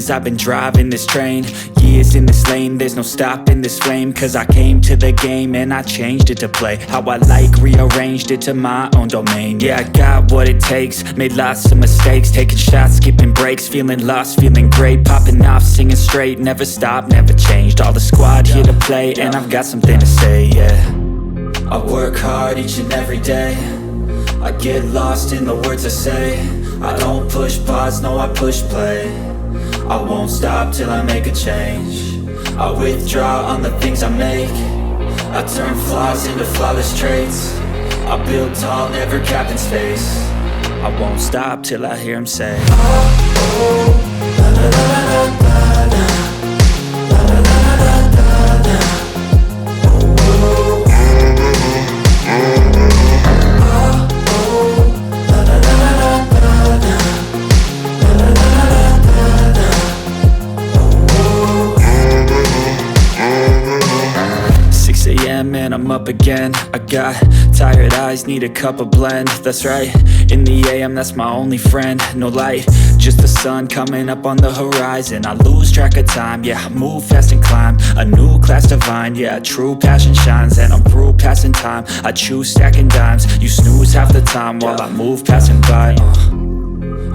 veins, I've been driving this train. Years in this lane, there's no stopping this flame. Cause I came to the game and I changed it to play how I like, rearranged it to my own domain. Yeah, I got what it takes, made lots of mistakes, taking shots, skipping breaks, feeling lost, feeling great, popping off, singing straight, never stopped, never changed. All the squad here to play, and I've got something to say, yeah. I work hard each and every day, I get lost in the words I say. I don't push pause, no I push play. I won't stop till I make a change. I withdraw on the things I make. I turn flaws into flawless traits. I build tall, never capped in space. I won't stop till I hear him say, oh, oh, la la la la la la. And I'm up again. I got tired eyes, need a cup of blend. That's right, in the AM, that's my only friend. No light, just the sun coming up on the horizon. I lose track of time, yeah, I move fast and climb a new class divine, yeah, true passion shines. And I'm through passing time, I choose stacking dimes. You snooze half the time while I move passing by.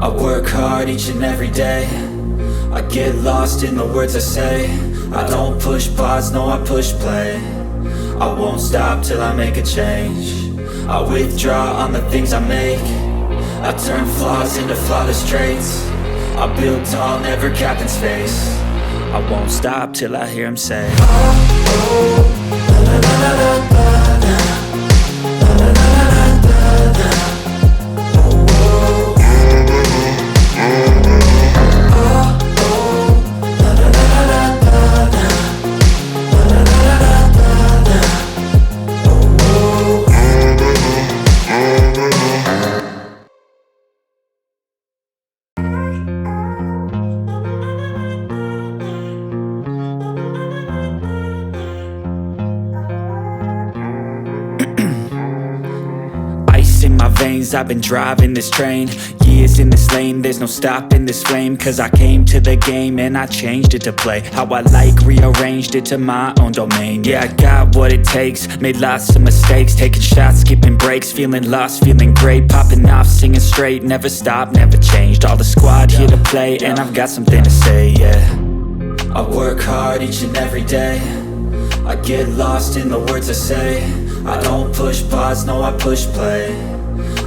I work hard each and every day, I get lost in the words I say. I don't push pause, no I push play. I won't stop till I make a change. I withdraw on the things I make. I turn flaws into flawless traits. I build tall, never capped in space. I won't stop till I hear him say, oh, oh, la la la la la la. In my veins, I've been driving this train. Years in this lane, there's no stopping this flame. Cause I came to the game and I changed it to play how I like, rearranged it to my own domain. Yeah, I got what it takes, made lots of mistakes, taking shots, skipping breaks, feeling lost, feeling great, popping off, singing straight, never stopped, never changed. All the squad here to play, and I've got something to say, yeah. I work hard each and every day, I get lost in the words I say. I don't push pause, no I push play.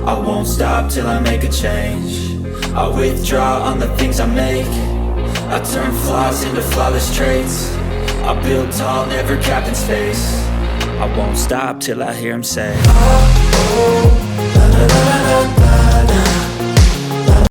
I won't stop till I make a change. I withdraw on the things I make. I turn flaws into flawless traits. I build tall, never capped in space. I won't stop till I hear him say, oh, oh, la la la la la.